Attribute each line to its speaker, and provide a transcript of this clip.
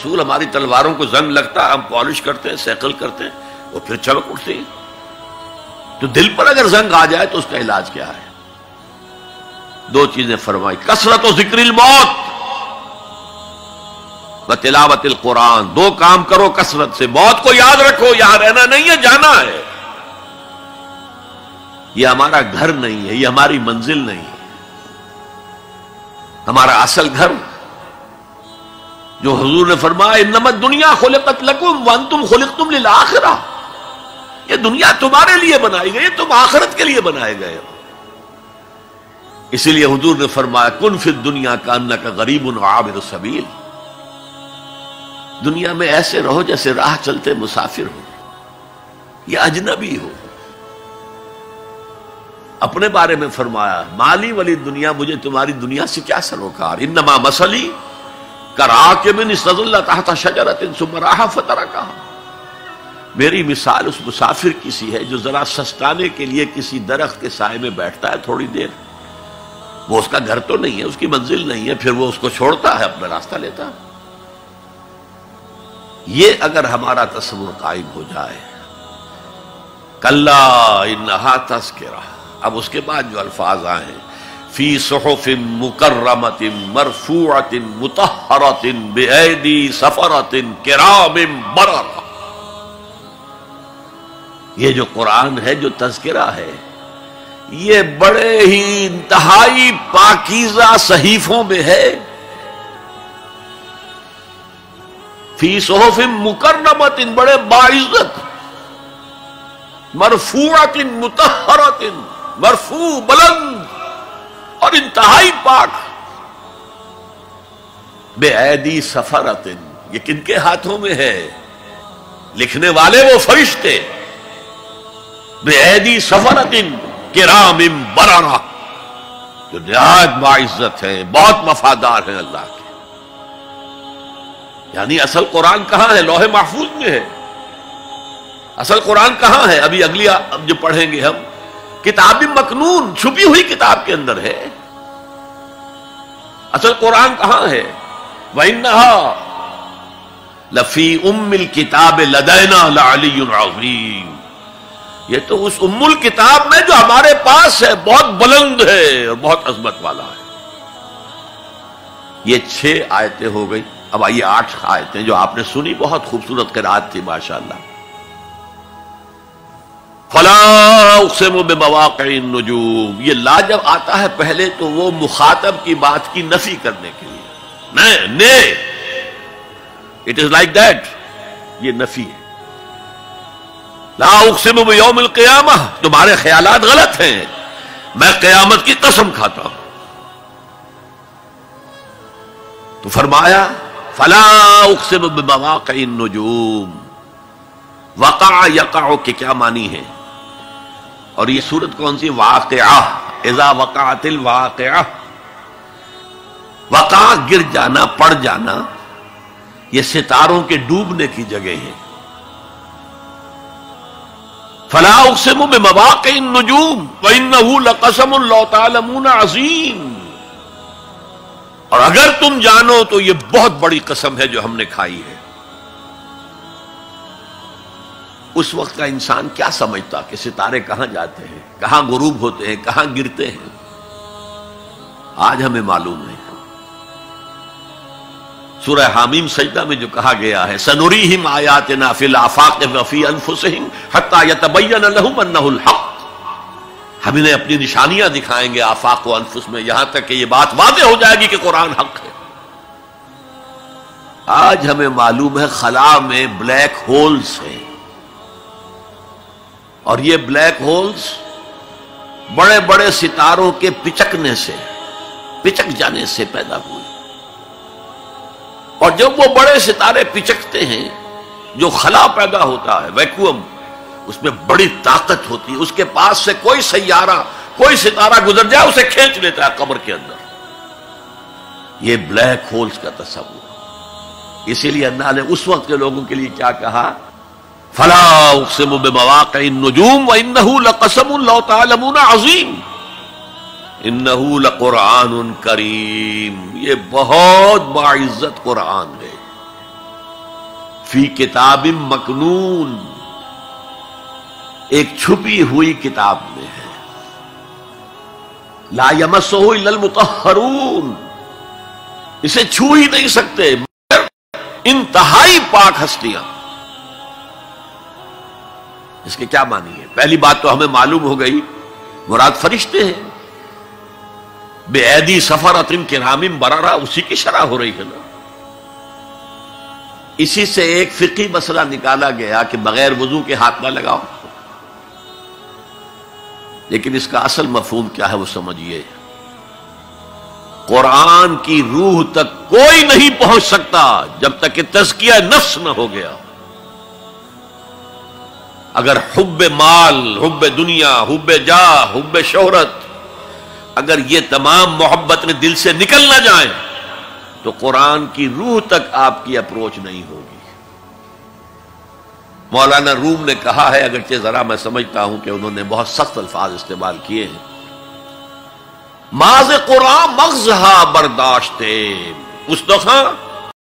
Speaker 1: رسول ہماری تلواروں کو زنگ لگتا، ہم پالش کرتے ہیں، سیکل کرتے ہیں، وہ پھر چمک اٹھتے ہیں. تو دل پر اگر زنگ آ جائے تو اس کا علاج کیا ہے؟ دو چیزیں فرمائی، کثرت و ذکر الموت و تلاوت القرآن. دو کام کرو کثرت سے، موت کو یاد رکھو، یہاں رہنا نہیں ہے، جانا ہے. یہ ہمارا گھر نہیں ہے، یہ ہماری منزل نہیں ہے. ہمارا اصل گھر جو حضور نے فرمایا انما الدنیا خلقت لکم وانتم خلقتم للآخرہ، یہ دنیا تمہارے لیے بنائی گئی، تم آخرت کے لیے بنائے گئے ہو. اسی لیے حضور نے فرمایا کن فی الدنیا کانک غریب عابر السبیل، دنیا میں ایسے رہو جیسے راہ چلتے مسافر ہو یا اجنبی ہو. اپنے بارے میں فرمایا مالی ولی دنیا، مجھے تمہاری دنیا سے کیا سروکار، انما مثلی کراکب استظل تحت شجرۃ ثم راح فترکھا. میری مثال اس مسافر کی سی ہے جو ذرا سستانے کے لیے کسی درخت کے سائے میں بیٹھتا ہے تھوڑی دیر. وہ اس کا گھر تو نہیں ہے، اس کی منزل نہیں ہے، پھر وہ اس کو چھوڑتا ہے، اپنا راستہ لیتا ہے. یہ اگر ہمارا تصور قائم ہو جائے، کلا انہا تذکرہ. اب اس کے بعد جو الفاظ آئے ہیں فی صحف مکرمۃ مرفوعۃ مطہرۃ بأیدی سفرۃ کرام بررہ، یہ جو قرآن ہے، جو تذکرہ ہے، یہ بڑے ہی انتہائی پاکیزہ صحیفوں میں ہے. فی صحف مکرمۃ، بڑے باعزت، مرفوعۃ مطہرۃ، مرفوع بلند اور انتہائی پاک. بے ایدی سفرۃ، یہ کن کے ہاتھوں میں ہے؟ لکھنے والے وہ فرشتے. بے ایدی سفرۃ کرام بررہ، جو نہایت باعزت ہیں، بہت وفادار ہیں اللہ کے. یعنی اصل قرآن کہاں ہے؟ لوح محفوظ میں ہے. اصل قرآن کہاں ہے؟ ابھی اگلی اب جو پڑھیں گے ہم، کتاب مکنون، چھپی ہوئی کتاب کے اندر ہے. اصل قرآن کہاں ہے؟ وَإِنَّهَا لَفِي أُمِّ الْكِتَابِ لَدَيْنَا لَعَلِيٌّ عَظِيمٌ، یہ تو اس ام الکتاب میں جو ہمارے پاس ہے، بہت بلند ہے اور بہت عظمت والا ہے. یہ 6 آیتیں ہو گئی. اب آئیے 8 آیتیں جو آپ نے سنی، بہت خوبصورت قرات تھی ماشاءاللہ. فلا اقسم بمواقع النجوم، یہ لا جب آتا ہے پہلے تو وہ مخاطب کی بات کی نفی کرنے کے لیے، اٹ از لائک دیٹ، یہ نفی ہے. لا اقسم بیوم القیامہ، تمہارے خیالات غلط ہیں، میں قیامت کی قسم کھاتا ہوں. تو فرمایا فلا اقسم بمواقع النجوم. وقع یقع کے کیا معنی ہے؟ اور یہ سورت کون سی؟ واقعہ. اذا وقعت الواقعہ، وقع گر جانا، پڑ جانا، یہ ستاروں کے ڈوبنے کی جگہ ہے. فلا اقسم بمواقع النجوم وانه لقسم لو تعلمون عظیم. اور اگر تم جانو تو یہ بہت بڑی قسم ہے جو ہم نے کھائی ہے. اس وقت کا انسان کیا سمجھتا کہ ستارے کہاں جاتے ہیں، کہاں غروب ہوتے ہیں، کہاں گرتے ہیں؟ آج ہمیں معلوم ہے. سورہ حامیم سجدہ میں جو کہا گیا ہے سنریہم آیاتنا فی الآفاق وفی انفسہم حتی یتبین لہم انہ الحق، ہم انہیں اپنی نشانیاں دکھائیں گے آفاق و انفس میں، یہاں تک کہ یہ بات واضح ہو جائے گی کہ قرآن حق ہے. آج ہمیں معلوم ہے خلا میں بلیک ہولز ہیں، اور یہ بلیک ہولز بڑے بڑے ستاروں کے پچکنے سے، پچک جانے سے پیدا ہوئے. اور جب وہ بڑے ستارے پچکتے ہیں، جو خلا پیدا ہوتا ہے، ویکوم، اس میں بڑی طاقت ہوتی ہے. اس کے پاس سے کوئی سیارہ، کوئی ستارہ گزر جائے اسے کھینچ لیتا ہے قبر کے اندر. یہ بلیک ہولز کا تصور. اسی لیے اللہ نے اس وقت کے لوگوں کے لیے کیا کہا؟ فلا اقسم بمواقع النجوم وانه لقسم لو تعلمون عظیم انه لقرآن کریم. یہ بہت باعزت قرآن ہے. فی کتاب مکنون، ایک چھپی ہوئی کتاب میں ہے، لا یمسہ الا المطہرون، اسے چھو ہی نہیں سکتے مگر انتہائی پاک ہستیاں۔ اس کے کیا معنی ہے؟ پہلی بات تو ہمیں معلوم ہو گئی، مراد فرشتے ہیں، بے ایدی سفرۃ کرام بررہ، اسی کی شرح ہو رہی ہے نا۔ اسی سے ایک فقہی مسئلہ نکالا گیا کہ بغیر وضو کے ہاتھ نہ لگاؤ، لیکن اس کا اصل مفہوم کیا ہے وہ سمجھیے۔ قرآن کی روح تک کوئی نہیں پہنچ سکتا جب تک کہ تزکیہ نفس نہ ہو گیا۔ اگر حب مال، حب دنیا، حب جاہ، حب شہرت، اگر یہ تمام محبتیں دل سے نکل نہ جائیں تو قرآن کی روح تک آپ کی اپروچ نہیں ہوگی۔ مولانا روم نے کہا ہے، اگرچہ ذرا میں سمجھتا ہوں کہ انہوں نے بہت سخت الفاظ استعمال کیے ہیں، ماذ قرآن مغزہا برداشتے مصطفیٰ